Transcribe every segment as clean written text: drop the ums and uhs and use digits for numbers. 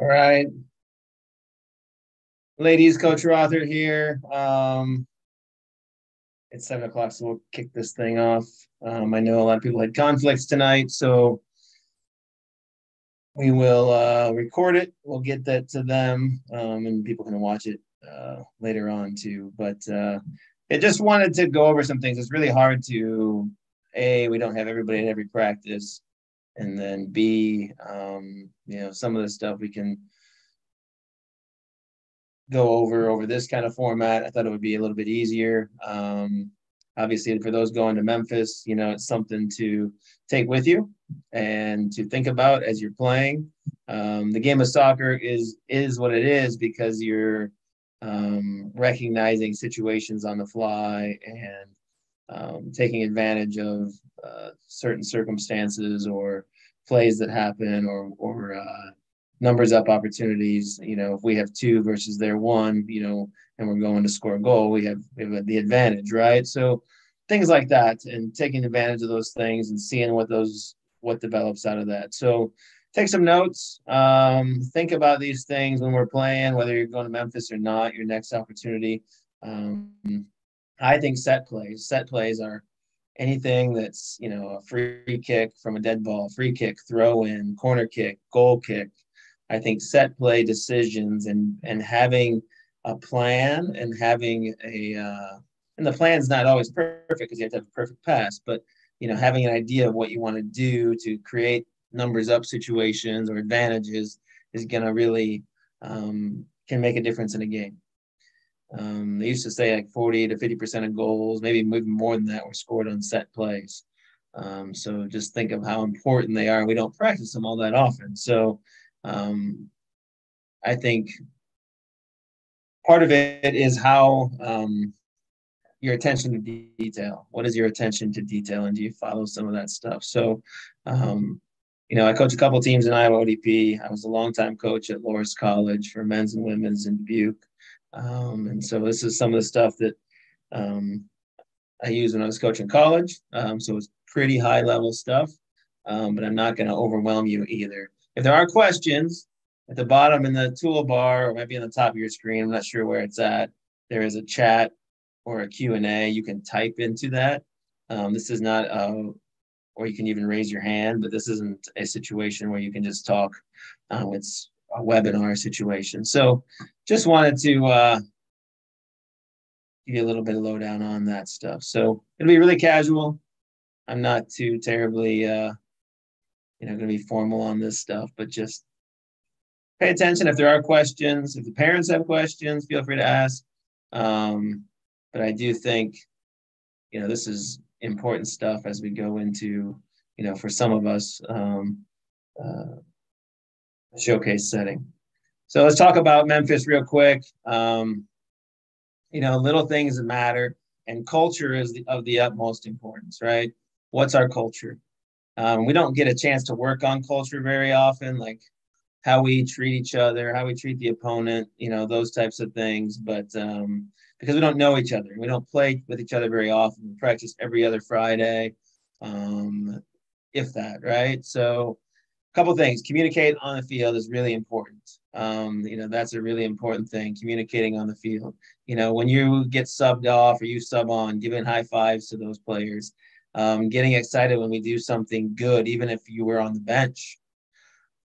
All right, ladies, Coach Rother here. It's 7 o'clock, so we'll kick this thing off. I know a lot of people had conflicts tonight, so we will record it. We'll get that to them, and people can watch it later on too. But I just wanted to go over some things. It's really hard to, A, we don't have everybody at every practice, and then B, some of the stuff we can go over this kind of format. I thought it would be a little bit easier. Obviously, for those going to Memphis, it's something to take with you and to think about as you're playing. The game of soccer is what it is because you're recognizing situations on the fly and taking advantage of certain circumstances or plays that happen or numbers up opportunities. If we have two versus their one, and we're going to score a goal, we have the advantage, right? So things like that, and taking advantage of those things and seeing what develops out of that. So take some notes. Think about these things when we're playing, whether you're going to Memphis or not, your next opportunity. I think set plays are anything that's, a free kick from a dead ball, free kick, throw in, corner kick, goal kick. I think set play decisions and having a plan and having and the plan's not always perfect because you have to have a perfect pass, but having an idea of what you want to do to create numbers up situations or advantages is going to really can make a difference in a game. They used to say like 40 to 50% of goals, maybe even more than that, were scored on set plays. So just think of how important they are. We don't practice them all that often. So I think part of it is how your attention to detail. What is your attention to detail, and do you follow some of that stuff? So, I coach a couple of teams in Iowa ODP. I was a longtime coach at Loras College for men's and women's in Dubuque, and so this is some of the stuff that I used when I was coaching college. So it's pretty high level stuff, but I'm not going to overwhelm you either. If there are questions, at the bottom in the toolbar or maybe on the top of your screen, I'm not sure where it's at, there is a chat or a Q&A. You can type into that. This is not or you can even raise your hand, but this isn't a situation where you can just talk. It's a webinar situation. So just wanted to give you a little bit of lowdown on that stuff. So it'll be really casual. I'm not too terribly, going to be formal on this stuff, but just pay attention. If there are questions, if the parents have questions, feel free to ask. But I do think, this is important stuff as we go into, for some of us, a showcase setting. So let's talk about Memphis real quick. Little things that matter, and culture is of the utmost importance, right? What's our culture? We don't get a chance to work on culture very often, like how we treat each other, how we treat the opponent, those types of things. But because we don't know each other, we don't play with each other very often. We practice every other Friday, if that, right? So a couple of things. Communicate on the field is really important. That's a really important thing, communicating on the field. When you get subbed off or you sub on, giving high fives to those players, getting excited when we do something good, even if you were on the bench.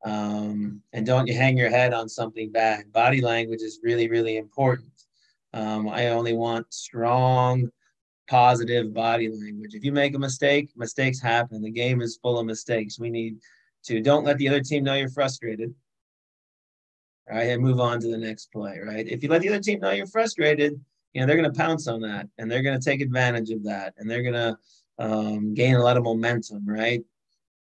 And don't you hang your head on something bad. Body language is really, really important. I only want strong, positive body language. If you make a mistake, mistakes happen. The game is full of mistakes. We need to don't let the other team know you're frustrated. Right, and move on to the next play, right? If you let the other team know you're frustrated, they're going to pounce on that, and they're going to take advantage of that, and they're going to gain a lot of momentum, right?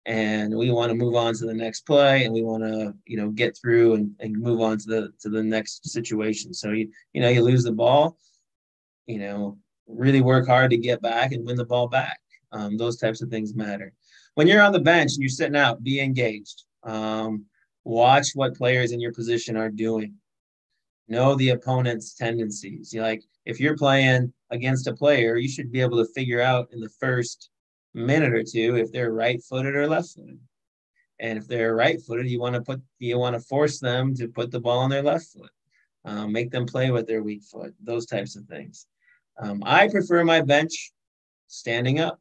And we want to move on to the next play, and we want to, get through and move on to the next situation. So you lose the ball, really work hard to get back and win the ball back. Those types of things matter. When you're on the bench and you're sitting out, be engaged. Watch what players in your position are doing. Know the opponent's tendencies. If you're playing against a player, you should be able to figure out in the first minute or two if they're right-footed or left-footed. And if they're right-footed, you want to force them to put the ball on their left foot, make them play with their weak foot, those types of things. I prefer my bench standing up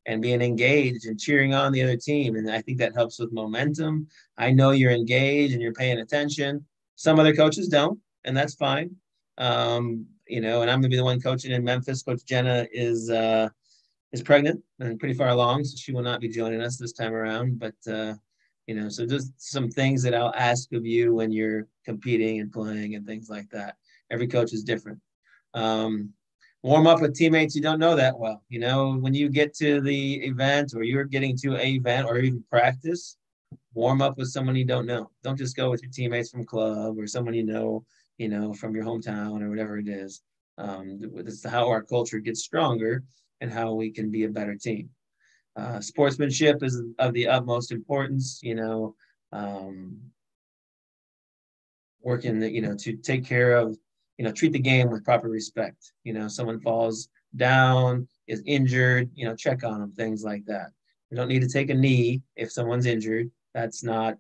and being engaged and cheering on the other team. And I think that helps with momentum. I know you're engaged and you're paying attention. Some other coaches don't, and that's fine. And I'm going to be the one coaching in Memphis. Coach Jenna is pregnant and pretty far along, so she will not be joining us this time around. But, so just some things that I'll ask of you when you're competing and playing and things like that. Every coach is different. Warm up with teammates you don't know that well. When you get to the event or you're getting to an event or even practice, warm up with someone you don't know. Don't just go with your teammates from club or someone from your hometown or whatever it is. This is how our culture gets stronger and how we can be a better team. Sportsmanship is of the utmost importance, working, to take care of, treat the game with proper respect. Someone falls down, is injured, check on them, things like that. You don't need to take a knee if someone's injured. That's not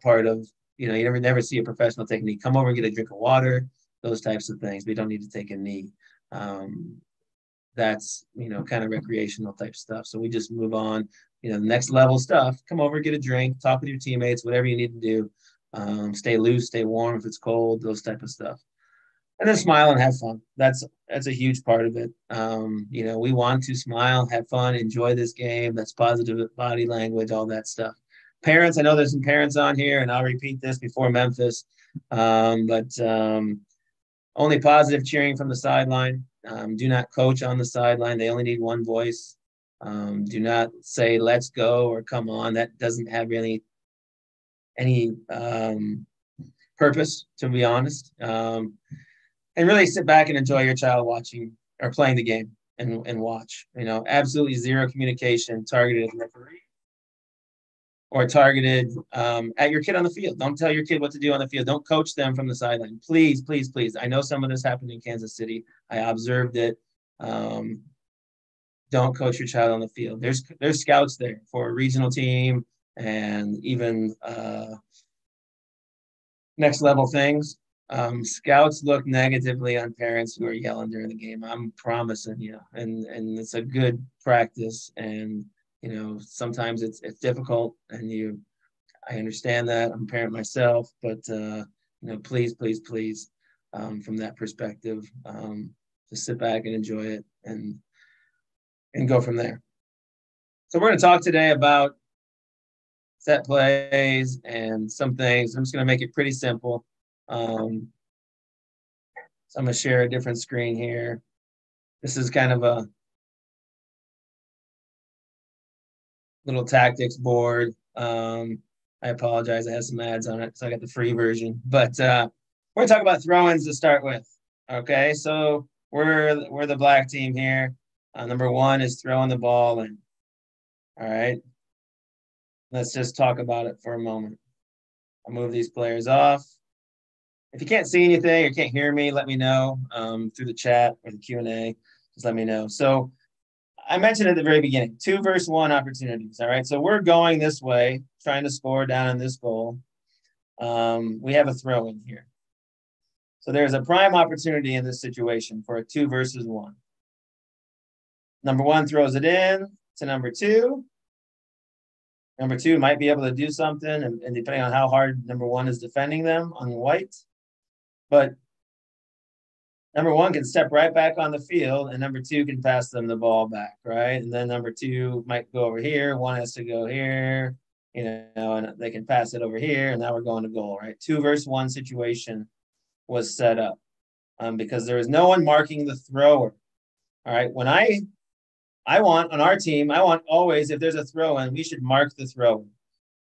part of, you never see a professional take a knee. Come over and get a drink of water, those types of things. We don't need to take a knee. That's, kind of recreational type stuff. So we just move on, the next level stuff. Come over, get a drink, talk with your teammates, whatever you need to do. Stay loose, stay warm if it's cold, those type of stuff. And then smile and have fun. That's a huge part of it. We want to smile, have fun, enjoy this game. That's positive body language, all that stuff. Parents, I know there's some parents on here, and I'll repeat this before Memphis, but only positive cheering from the sideline. Do not coach on the sideline. They only need one voice. Do not say, let's go or come on. That doesn't have any purpose, to be honest. And really sit back and enjoy your child watching or playing the game and watch. Absolutely zero communication targeted at the referee or targeted at your kid on the field. Don't tell your kid what to do on the field. Don't coach them from the sideline. Please, please, please. I know some of this happened in Kansas City. I observed it. Don't coach your child on the field. There's scouts there for a regional team and even next level things. Scouts look negatively on parents who are yelling during the game. I'm promising you, and it's a good practice. And sometimes it's difficult, and I understand that. I'm a parent myself, but please, please, please, from that perspective, just sit back and enjoy it, and go from there. So we're going to talk today about set plays and some things. I'm just going to make it pretty simple. So I'm going to share a different screen here. This is kind of a little tactics board. I apologize. I have some ads on it, so I got the free version. But we're going to talk about throw-ins to start with. Okay, so we're the black team here. Number one is throwing the ball in. All right. Let's just talk about it for a moment. I'll move these players off. If you can't see anything or can't hear me, let me know through the chat or the Q&A. Just let me know. So I mentioned at the very beginning, 2 versus 1 opportunities. All right. So we're going this way, trying to score down in this goal. We have a throw in here. So there's a prime opportunity in this situation for a 2 versus 1. Number 1 throws it in to number 2. Number 2 might be able to do something, and depending on how hard number 1 is defending them on white. But number 1 can step right back on the field, and number 2 can pass them the ball back, right? And then number 2 might go over here. 1 has to go here, and they can pass it over here, and now we're going to goal, right? 2 versus 1 situation was set up because there is no one marking the thrower. All right. When I want on our team, I want always, if there's a throw in, we should mark the thrower.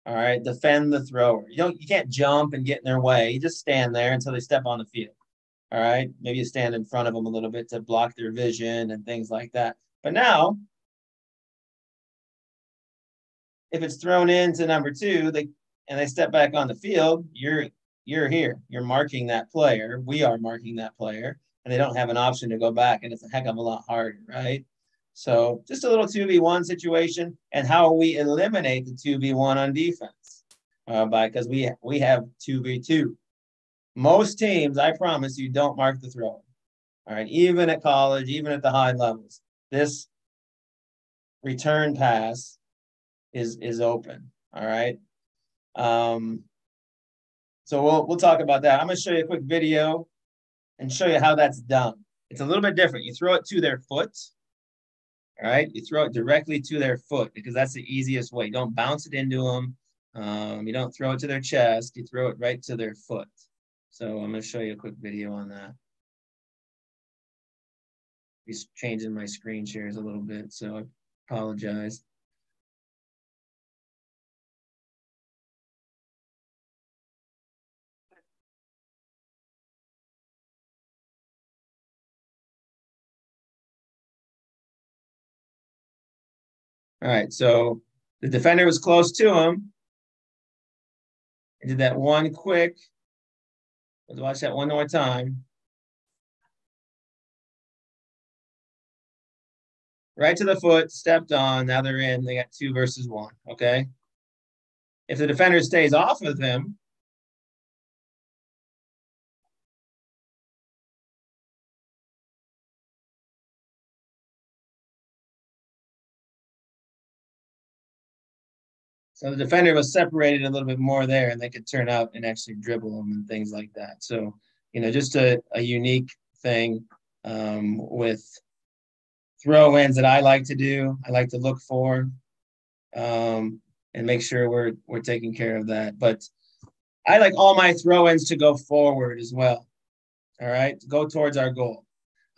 All right. Defend the thrower. You can't jump and get in their way. You just stand there until they step on the field. All right. Maybe you stand in front of them a little bit to block their vision and things like that. But now, if it's thrown into number 2, and they step back on the field, you're here. You're marking that player. We are marking that player, and they don't have an option to go back, and it's a heck of a lot harder, right? So just a little 2v1 situation, and how we eliminate the 2v1 on defense, because we have 2v2. Most teams, I promise you, don't mark the throw. All right, even at college, even at the high levels, this return pass is open. All right. So we'll talk about that. I'm going to show you a quick video and show you how that's done. It's a little bit different. You throw it to their foot. All right. You throw it directly to their foot because that's the easiest way. You don't bounce it into them. You don't throw it to their chest. You throw it right to their foot. So I'm going to show you a quick video on that. He's changing my screen shares a little bit, so I apologize. All right, so the defender was close to him. I did that one quick. Let's watch that one more time. Right to the foot, stepped on. Now they're in. They got 2 versus 1, okay? If the defender stays off of him, so the defender was separated a little bit more there, and they could turn out and actually dribble them and things like that. So, just a unique thing with throw-ins that I like to do. I like to look for and make sure we're taking care of that. But I like all my throw-ins to go forward as well. All right, go towards our goal.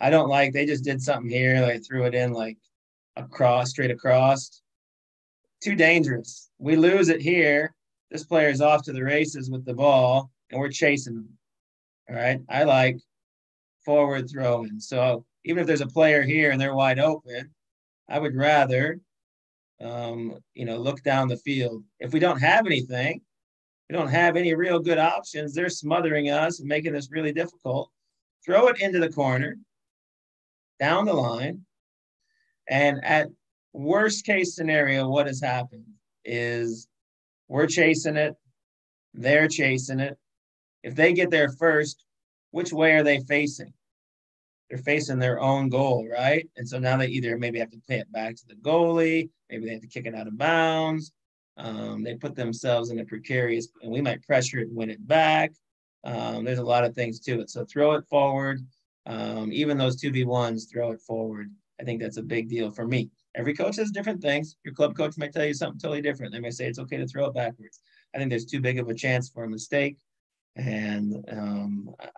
I don't like they just did something here, like threw it in like straight across. Too dangerous. We lose it here. This player's off to the races with the ball, and we're chasing them. All right, I like forward throwing. So even if there's a player here and they're wide open, I would rather, look down the field. If we don't have anything, we don't have any real good options. They're smothering us and making this really difficult. Throw it into the corner, down the line, and at worst case scenario, what has happened is we're chasing it, they're chasing it. If they get there first, which way are they facing? They're facing their own goal, right? And so now they either maybe have to play it back to the goalie, maybe they have to kick it out of bounds. They put themselves in a precarious, and we might pressure it and win it back. There's a lot of things to it. So throw it forward. Even those 2v1s, throw it forward. I think that's a big deal for me. Every coach has different things. Your club coach might tell you something totally different. They may say it's okay to throw it backwards. I think there's too big of a chance for a mistake. And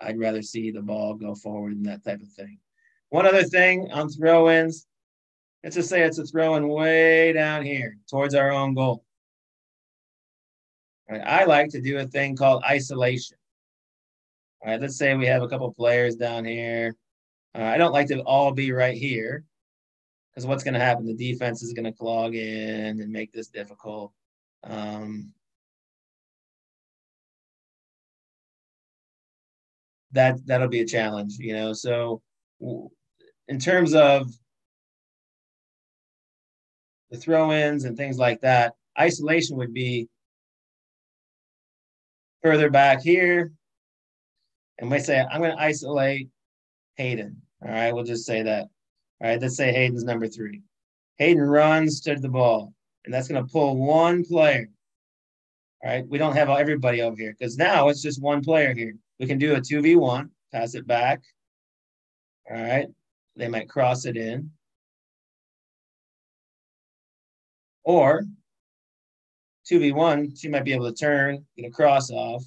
I'd rather see the ball go forward and that type of thing. One other thing on throw-ins, let's just say it's a throw-in way down here towards our own goal. All right, I like to do a thing called isolation. All right, let's say we have a couple players down here. I don't like to all be right here because what's going to happen? The defense is going to clog in and make this difficult. That'll be a challenge, So in terms of the throw-ins and things like that, isolation would be further back here. And we say, I'm going to isolate Hayden. All right, we'll just say that. All right, let's say Hayden's number 3. Hayden runs to the ball, and that's going to pull one player. All right, we don't have everybody over here because now it's just one player here. We can do a 2v1, pass it back. All right, they might cross it in. Or 2v1, she might be able to turn, get a cross off,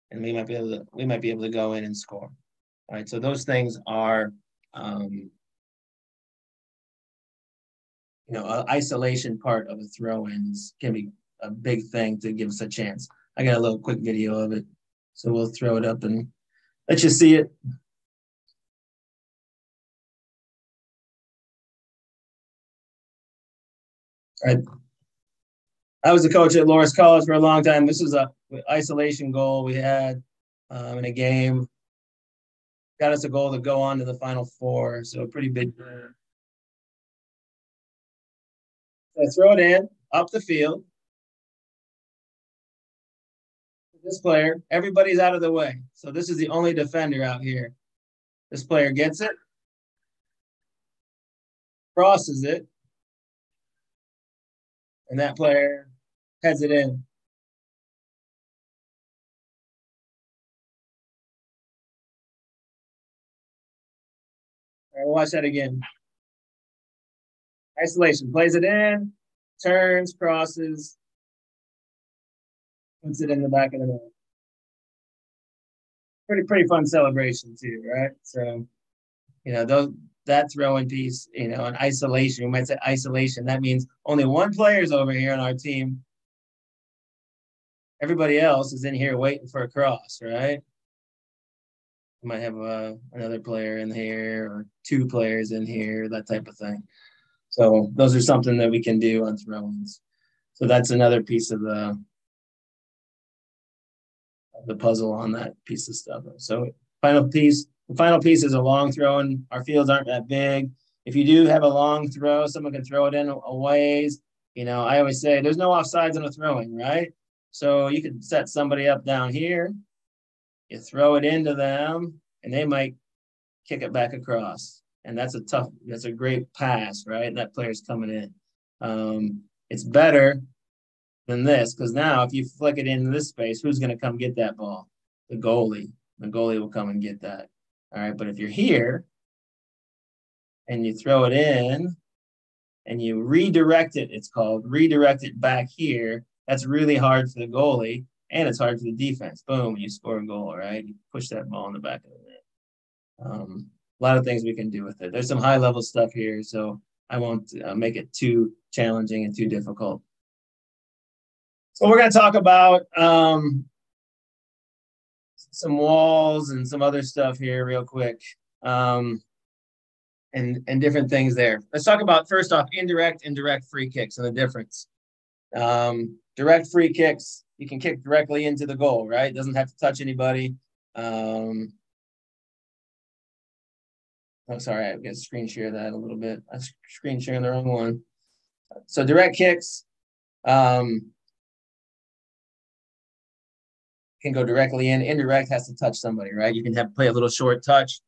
and we might be able to go in and score. All right, so those things are isolation part of a throw-ins can be a big thing to give us a chance. I got a little quick video of it, so we'll throw it up and let you see it. All right. I was a coach at Loras College for a long time. This is a isolation goal we had in a game. Got us a goal to go on to the Final Four, so a pretty big So throw it in, up the field. This player, everybody's out of the way. So this is the only defender out here. This player gets it, crosses it, and that player heads it in. All right, we'll watch that again. Isolation, plays it in, turns, crosses, puts it in the back of the net. Pretty fun celebration too, right? So, those that throwing piece, an isolation. We might say isolation. That means only one player's over here on our team. Everybody else is in here waiting for a cross, right? We might have another player in here or two players in here, that type of thing. So those are something that we can do on throw-ins. So that's another piece of the puzzle on that piece of stuff. So the final piece is a long throw-in. Our fields aren't that big. If you do have a long throw, someone can throw it in a ways. I always say there's no offsides on a throwing, right? So you could set somebody up down here. You throw it into them, and they might kick it back across. And that's a great pass, right? And that player's coming in. It's better than this because now if you flick it into this space, who's going to come get that ball? The goalie. The goalie will come and get that. All right, but if you're here and you throw it in and you redirect it, it's called redirect it back here. That's really hard for the goalie and it's hard for the defense. Boom, you score a goal, right? You push that ball in the back of the net. A lot of things we can do with it. There's some high level stuff here, so I won't make it too challenging and too difficult. So we're going to talk about some walls and some other stuff here real quick, and different things there. Let's talk about, first off, indirect and direct free kicks and the difference. Direct free kicks, you can kick directly into the goal, right? It doesn't have to touch anybody. Oh, sorry, I got to screen share that a little bit. I'm screen sharing the wrong one. So direct kicks can go directly in. Indirect has to touch somebody, right? You can play a little short touch.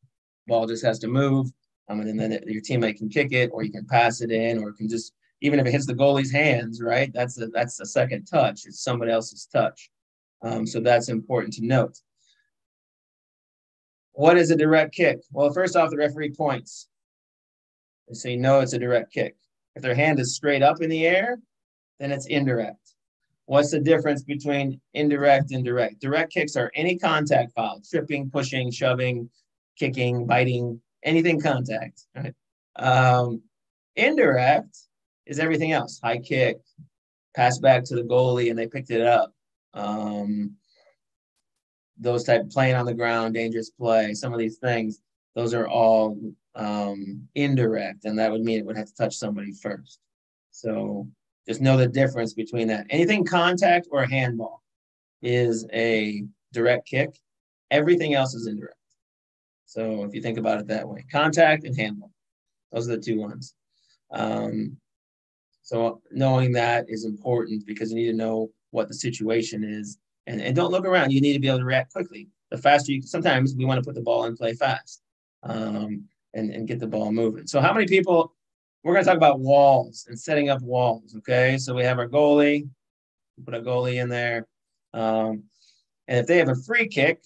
Ball just has to move, and then your teammate can kick it, or you can pass it in, or it can just, even if it hits the goalie's hands, right? That's a second touch. It's somebody else's touch. So that's important to note. What is a direct kick? Well, first off, the referee points. They say, no, it's a direct kick. If their hand is straight up in the air, then it's indirect. What's the difference between indirect and direct? Direct kicks are any contact foul, tripping, pushing, shoving, kicking, biting, anything contact. Right? Indirect is everything else. High kick, pass back to the goalie, and they picked it up. Those type, playing on the ground, dangerous play, some of these things, those are all indirect, and that would mean it would have to touch somebody first. So just know the difference between that. Anything contact or a handball is a direct kick. Everything else is indirect. So if you think about it that way, contact and handball, those are the two ones. So knowing that is important because you need to know what the situation is. And don't look around. You need to be able to react quickly. The faster you, sometimes we want to put the ball in play fast and get the ball moving. So how many people, we're going to talk about walls and setting up walls, okay? So we have our goalie, put a goalie in there. And if they have a free kick,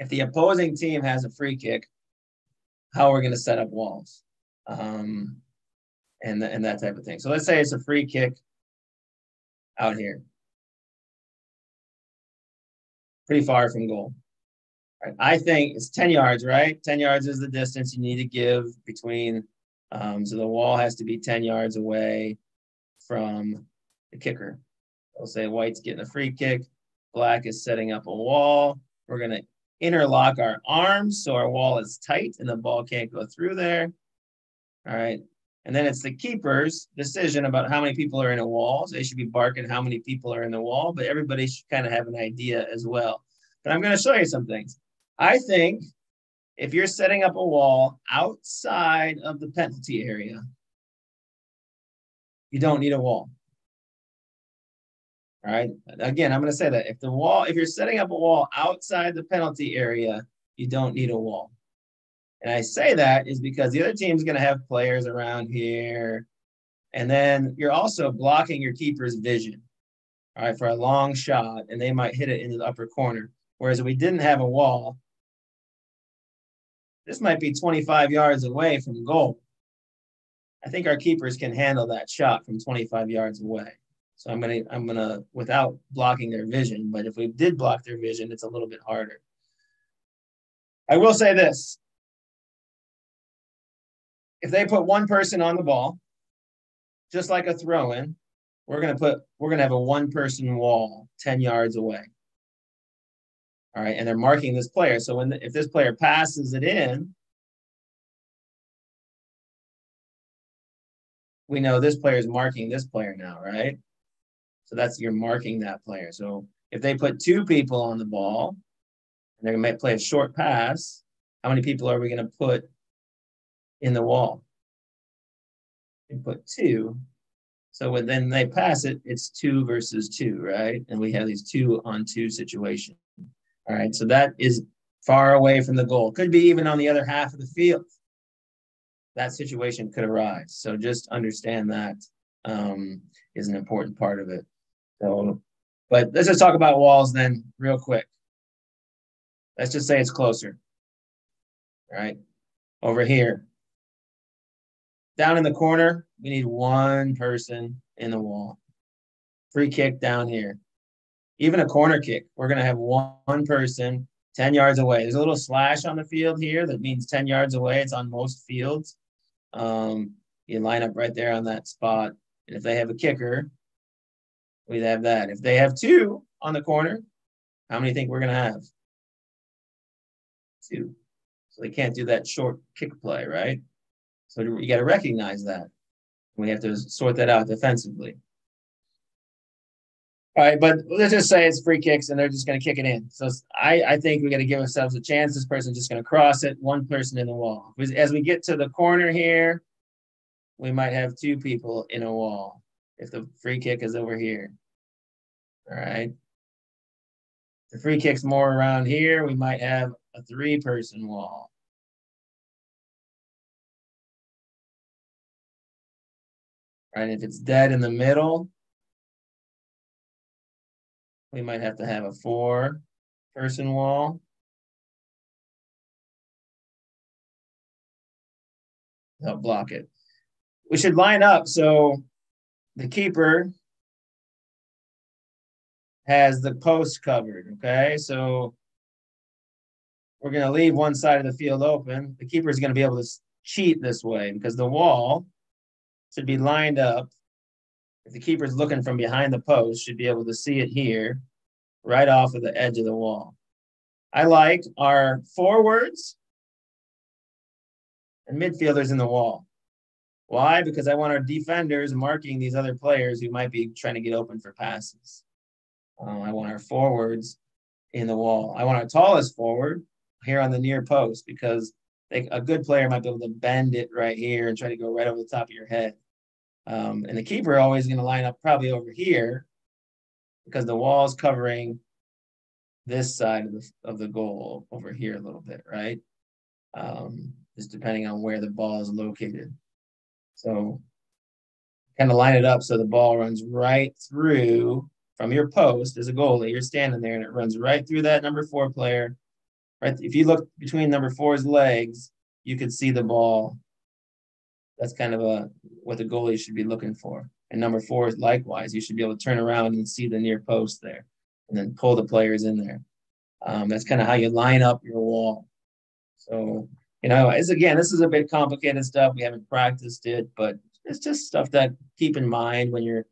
if the opposing team has a free kick, how we're going to set up walls and that type of thing. So let's say it's a free kick out here. Pretty far from goal. Right. I think it's 10 yards, right? 10 yards is the distance you need to give between. So the wall has to be 10 yards away from the kicker. I'll say white's getting a free kick. Black is setting up a wall. We're going to interlock our arms so our wall is tight and the ball can't go through there. All right. And then it's the keeper's decision about how many people are in a wall. So they should be barking how many people are in the wall, but everybody should kind of have an idea as well. But I'm going to show you some things. I think if you're setting up a wall outside of the penalty area, you don't need a wall. All right. Again, I'm going to say that if you're setting up a wall outside the penalty area, you don't need a wall. And I say that is because the other team's going to have players around here. And then you're also blocking your keeper's vision, all right, for a long shot, and they might hit it into the upper corner. Whereas if we didn't have a wall, this might be 25 yards away from goal. I think our keepers can handle that shot from 25 yards away. So I'm gonna without blocking their vision, but if we did block their vision, it's a little bit harder. I will say this. If they put one person on the ball, just like a throw-in, we're gonna have a one-person wall 10 yards away. All right, and they're marking this player. So if this player passes it in, we know this player is marking this player now, right? So you're marking that player. So if they put two people on the ball and they're going to play a short pass, how many people are we going to put in the wall? We put two. So when then they pass it, it's 2 versus 2, right? And we have these 2-on-2 situation. All right, so that is far away from the goal. Could be even on the other half of the field. That situation could arise. So just understand that is an important part of it. So, but let's just talk about walls then real quick. Let's just say it's closer, right? Over here. Down in the corner, we need one person in the wall. Free kick down here. Even a corner kick, we're going to have one person 10 yards away. There's a little slash on the field here that means 10 yards away. It's on most fields. You line up right there on that spot. And if they have a kicker, we'd have that. If they have two on the corner, how many think we're going to have? Two. So they can't do that short kick play, right? So you got to recognize that. We have to sort that out defensively. All right, but let's just say it's free kicks and they're just going to kick it in. So I think we got to give ourselves a chance. This person's just going to cross it, one person in the wall. As we get to the corner here, we might have two people in a wall if the free kick is over here. All right. The free kick's more around here, we might have a 3-person wall. Right, if it's dead in the middle, we might have to have a 4-person wall. Help block it. We should line up so the keeper has the post covered, okay? So we're going to leave one side of the field open. The keeper is going to be able to cheat this way because the wall should be lined up. If the keeper's looking from behind the post, should be able to see it here, right off of the edge of the wall. I like our forwards and midfielders in the wall. Why? Because I want our defenders marking these other players who might be trying to get open for passes. I want our forwards in the wall. I want our tallest forward here on the near post because a good player might be able to bend it right here and try to go right over the top of your head. And the keeper always going to line up probably over here because the wall's covering this side of the goal over here a little bit, right? Just depending on where the ball is located. So kind of line it up so the ball runs right through from your post as a goalie. You're standing there and it runs right through that number 4 player. Right, if you look between number 4's legs, you could see the ball. That's kind of what the goalie should be looking for. And number 4 is likewise. You should be able to turn around and see the near post there and then pull the players in there. That's kind of how you line up your wall. So, this is a bit complicated stuff. We haven't practiced it, but it's just stuff that keep in mind when you're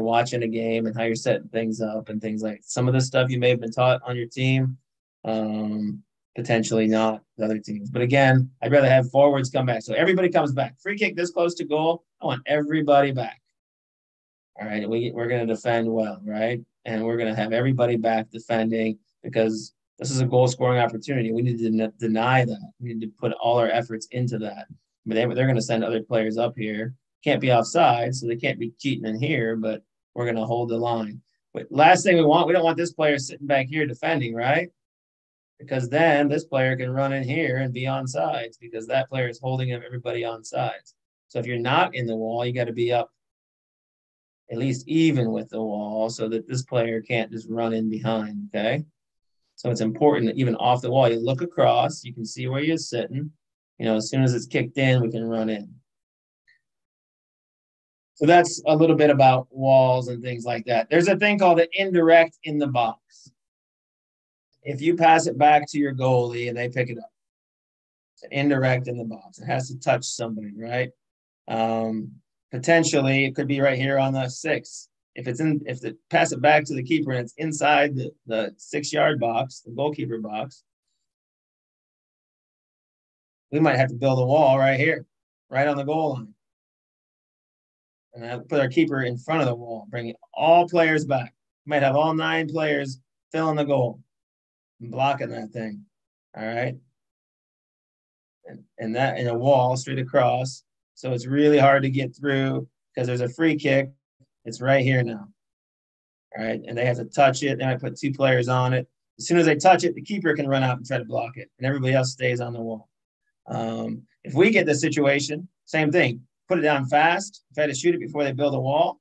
watching a game and how you're setting things up and things like some of the stuff you may have been taught on your team, potentially not the other teams. But again, I'd rather have forwards come back. So everybody comes back. Free kick this close to goal. I want everybody back. All right, we're going to defend well, right? And we're going to have everybody back defending because this is a goal-scoring opportunity. We need to deny that. We need to put all our efforts into that. But they're going to send other players up here, can't be offside, so they can't be cheating in here, but we're going to hold the line. But last thing we don't want this player sitting back here defending, right? Because then this player can run in here and be on sides because that player is holding everybody on sides. So if you're not in the wall, you got to be up at least even with the wall so that this player can't just run in behind, okay? So it's important that even off the wall, you look across, you can see where you're sitting. You know, as soon as it's kicked in, we can run in. So that's a little bit about walls and things like that. There's a thing called an indirect in the box. If you pass it back to your goalie and they pick it up, it's an indirect in the box. It has to touch somebody, right? Potentially, it could be right here on the 6. If they pass it back to the keeper and it's inside the 6-yard box, the goalkeeper box, we might have to build a wall right here, right on the goal line. And I'll put our keeper in front of the wall, bringing all players back. We might have all 9 players filling the goal and blocking that thing. All right. And that in a wall straight across. So it's really hard to get through because there's a free kick. It's right here now. All right. And they have to touch it. Then I put 2 players on it. As soon as they touch it, the keeper can run out and try to block it. And everybody else stays on the wall. If we get this situation, same thing. Put it down fast. Try to shoot it before they build a wall.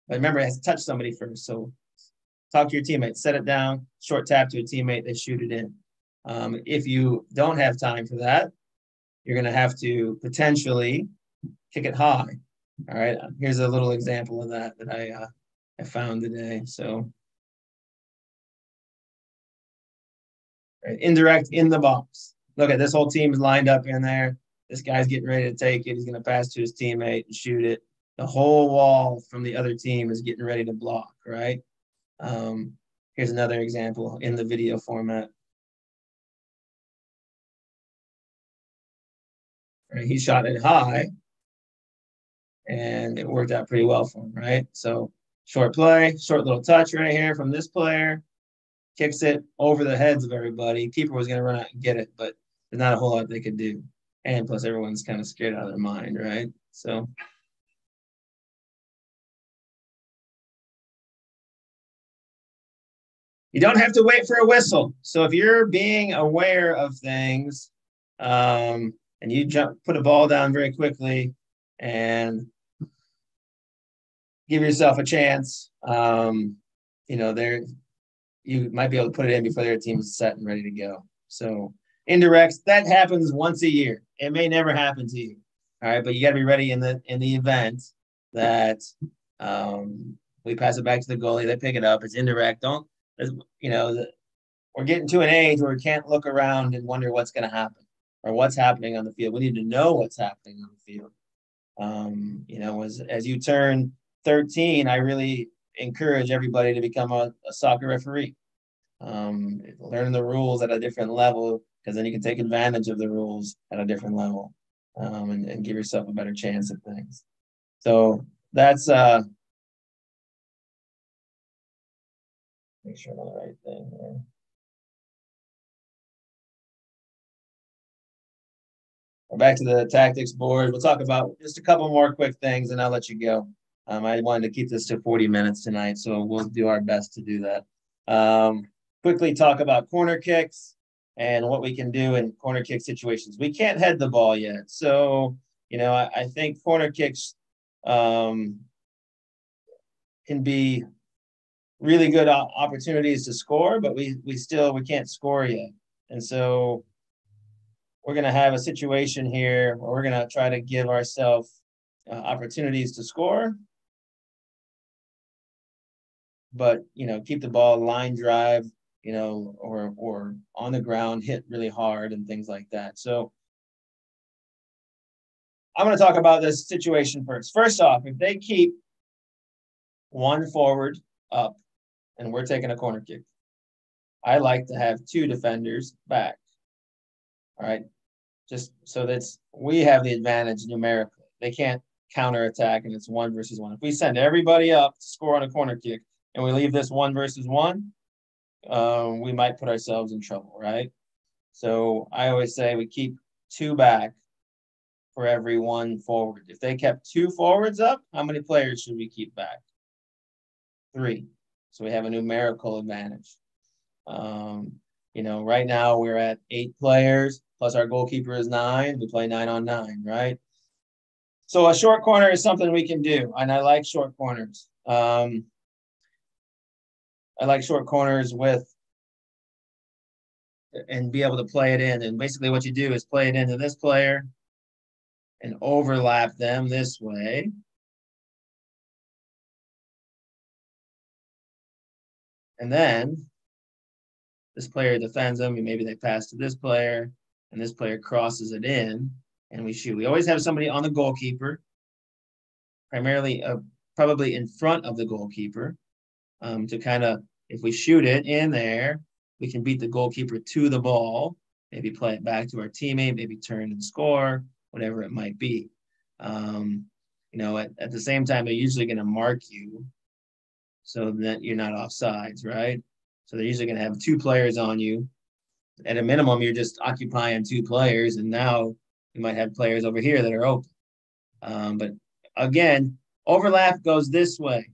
But remember, it has to touch somebody first. So talk to your teammate. Set it down. Short tap to a teammate. They shoot it in. If you don't have time for that, you're going to have to potentially kick it high. All right. Here's a little example of that I found today. So right, indirect in the box. Look at this whole team is lined up in there. This guy's getting ready to take it. He's going to pass to his teammate and shoot it. The whole wall from the other team is getting ready to block, right? Here's another example in the video format. Right, he shot it high, and it worked out pretty well for him, right? So short play, short little touch right here from this player, kicks it over the heads of everybody. Keeper was going to run out and get it, but there's not a whole lot they could do. And plus, everyone's kind of scared out of their mind, right? So you don't have to wait for a whistle. So if you're being aware of things and you put a ball down very quickly and give yourself a chance, you know, you might be able to put it in before their team is set and ready to go. So indirects, that happens once a year. It may never happen to you. All right, but you got to be ready in the event that we pass it back to the goalie, they pick it up. It's indirect. We're getting to an age where we can't look around and wonder what's going to happen or what's happening on the field. We need to know what's happening on the field. As you turn 13, I really encourage everybody to become a soccer referee. Learn the rules at a different level, because then you can take advantage of the rules at a different level and give yourself a better chance at things. So that's make sure I'm on the right thing here. We're back to the tactics board. We'll talk about just a couple more quick things and I'll let you go. I wanted to keep this to 40 minutes tonight, so we'll do our best to do that. Quickly talk about corner kicks and what we can do in corner kick situations. We can't head the ball yet. So, I think corner kicks can be really good opportunities to score, but we can't score yet. And so we're going to have a situation here where we're going to try to give ourselves opportunities to score, but, keep the ball line drive, or on the ground, hit really hard and things like that. So I'm going to talk about this situation first. First off, if they keep one forward up and we're taking a corner kick, I like to have 2 defenders back. All right. Just so that we have the advantage numerically. They can't counterattack and it's 1 versus 1. If we send everybody up to score on a corner kick and we leave this 1 versus 1, we might put ourselves in trouble, right? So I always say we keep 2 back for every one forward. If they kept 2 forwards up, how many players should we keep back? 3. So we have a numerical advantage. Right now we're at 8 players, plus our goalkeeper is 9. We play 9 on 9, right? So a short corner is something we can do, and I like short corners. I like short corners and be able to play it in. And basically what you do is play it into this player and overlap them this way. And then this player defends them, and maybe they pass to this player, and this player crosses it in, and we shoot. We always have somebody on the goalkeeper, primarily probably in front of the goalkeeper, to kind of, if we shoot it in there, we can beat the goalkeeper to the ball, maybe play it back to our teammate, maybe turn and score, whatever it might be. At the same time, they're usually going to mark you so that you're not offsides, right? So they're usually going to have 2 players on you. At a minimum, you're just occupying 2 players, and now you might have players over here that are open. But again, overlap goes this way,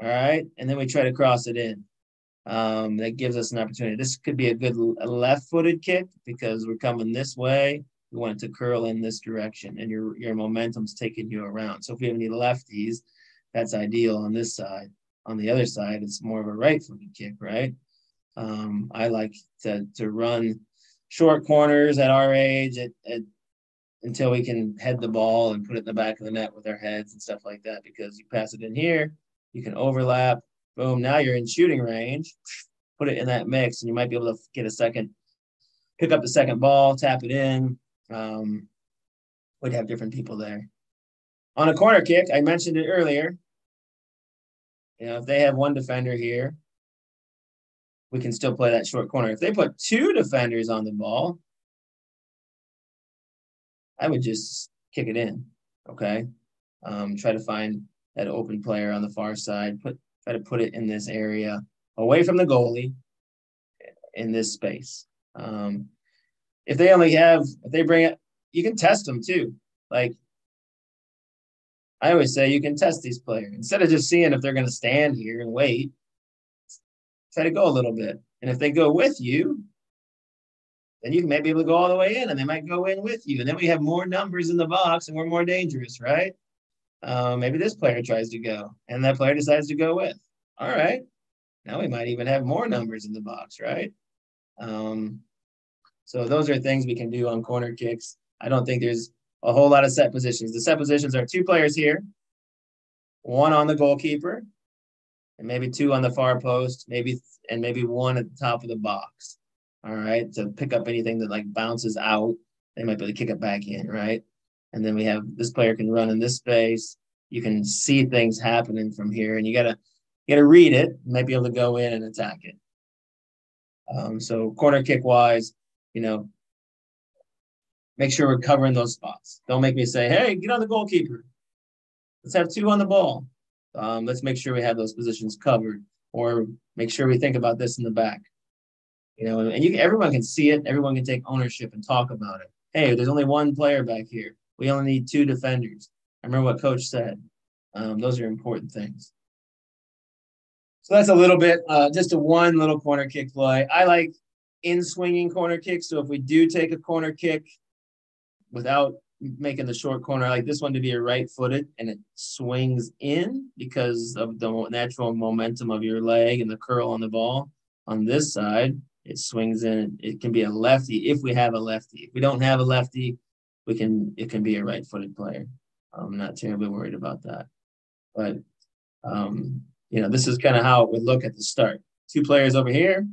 all right? And then we try to cross it in. That gives us an opportunity. This could be a good left-footed kick because we're coming this way. We want it to curl in this direction, and your momentum's taking you around. So if we have any lefties, that's ideal on this side. On the other side, it's more of a right-footed kick, right? I like to run short corners at our age until we can head the ball and put it in the back of the net with our heads and stuff like that, because you pass it in here, you can overlap, boom, now you're in shooting range, put it in that mix, and you might be able to pick up the second ball, tap it in. We'd have different people there. On a corner kick, I mentioned it earlier, if they have 1 defender here, we can still play that short corner. If they put 2 defenders on the ball, I would just kick it in, okay? Try to find that open player on the far side, try to put it in this area, away from the goalie, in this space. If they bring it, you can test them too. Like, I always say you can test these players. Instead of just seeing if they're going to stand here and wait, try to go a little bit. And if they go with you, then you might be able to go all the way in, and they might go in with you. And then we have more numbers in the box, and we're more dangerous, right? Maybe this player tries to go, and that player decides to go with. All right. Now we might even have more numbers in the box, right? So those are things we can do on corner kicks. I don't think there's a whole lot of set positions. The set positions are 2 players here, 1 on the goalkeeper, and maybe 2 on the far post, maybe 1 at the top of the box. All right, to pick up anything that like bounces out, they might be able to kick it back in, right? And then we have this player can run in this space. You can see things happening from here, and you gotta read it. You might be able to go in and attack it. So corner kick wise, make sure we're covering those spots. Don't make me say, hey, get on the goalkeeper. Let's have 2 on the ball. Let's make sure we have those positions covered, or make sure we think about this in the back. And everyone can see it. Everyone can take ownership and talk about it. Hey, there's only 1 player back here. We only need 2 defenders. I remember what coach said. Those are important things. So that's a little bit, just a 1 little corner kick play. I like in-swinging corner kicks. So if we do take a corner kick without making the short corner, I like this one to be a right-footed, and it swings in because of the natural momentum of your leg and the curl on the ball. On this side, it swings in. It can be a lefty if we have a lefty. If we don't have a lefty, it can be a right-footed player. I'm not terribly worried about that. But, this is kind of how it would look at the start. 2 players over here,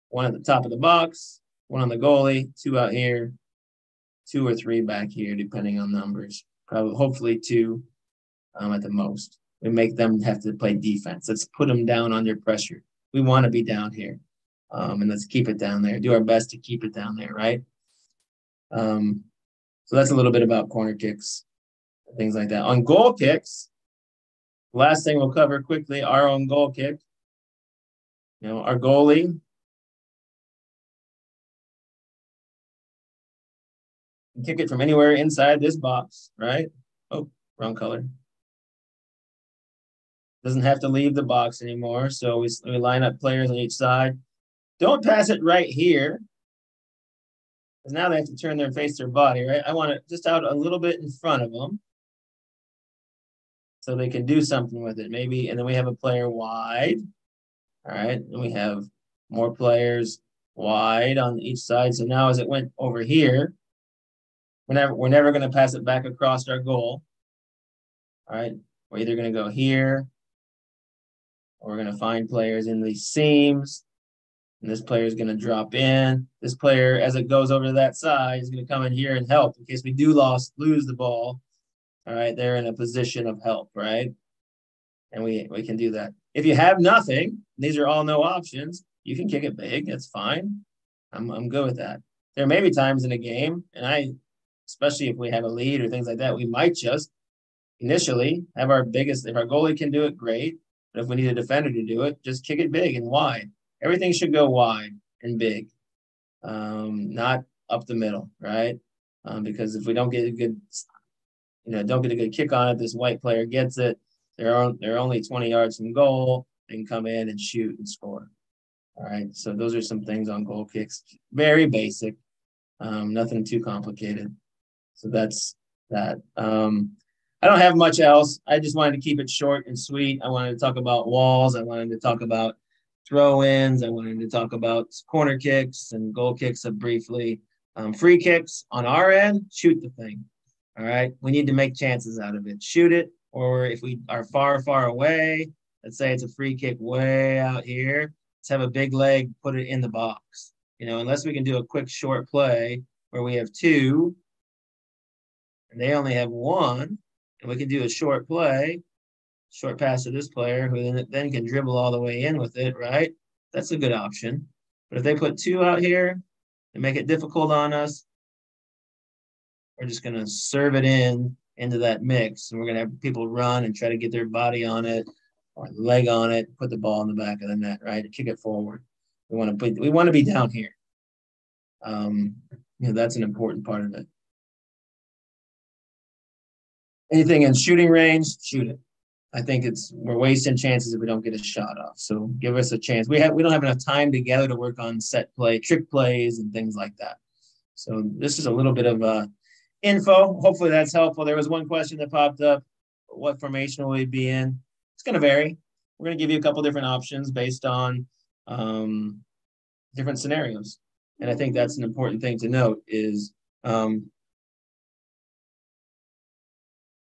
1 at the top of the box, 1 on the goalie, 2 out here, 2 or 3 back here, depending on numbers. Hopefully 2 at the most. We make them have to play defense. Let's put them down under pressure. We want to be down here, and let's keep it down there. Do our best to keep it down there, right? So that's a little bit about corner kicks, things like that. On goal kicks, last thing we'll cover quickly, our own goal kick. Our goalie You kick it from anywhere inside this box, right? Oh, wrong color. Doesn't have to leave the box anymore. So we line up players on each side. Don't pass it right here, because now they have to turn their face their body, right? I want it just out a little bit in front of them so they can do something with it. Maybe, and then we have a player wide. All right, and we have more players wide on each side. So now as it went over here, we're never going to pass it back across our goal. All right, we're either going to go here, or we're going to find players in these seams, and this player is going to drop in. This player, as it goes over to that side, is going to come in here and help in case we do lose the ball. All right, they're in a position of help, right? And we can do that. If you have nothing, these are all no options, you can kick it big. That's fine. I'm good with that. There may be times in a game, and especially if we have a lead or things like that, we might just initially have if our goalie can do it, great. But if we need a defender to do it, just kick it big and wide. Everything should go wide and big, not up the middle, right? Because if we don't get a good, don't get a good kick on it, this white player gets it. They're only 20 yards from goal. They can come in and shoot and score. All right. So those are some things on goal kicks. Very basic. Nothing too complicated. So that's that. I don't have much else. I just wanted to keep it short and sweet. I wanted to talk about walls. I wanted to talk about throw-ins. I wanted to talk about corner kicks and goal kicks briefly. Free kicks on our end, shoot the thing. All right. We need to make chances out of it. Shoot it. Or if we are far, far away, let's say it's a free kick way out here, let's have a big leg, put it in the box. Unless we can do a quick short play where we have two and they only have one, and we can do a short play, short pass to this player who then can dribble all the way in with it, right? That's a good option. But if they put two out here and make it difficult on us, we're just going to serve it into that mix, and we're going to have people run and try to get their body on it or leg on it, put the ball in the back of the net, right? Kick it forward. We want to be down here. That's an important part of it. Anything in shooting range, shoot it. I think we're wasting chances if we don't get a shot off. So give us a chance. We don't have enough time together to work on set play, trick plays, and things like that. So this is a little bit of info. Hopefully that's helpful. There was one question that popped up. What formation will we be in? It's going to vary. We're going to give you a couple different options based on different scenarios. And I think that's an important thing to note is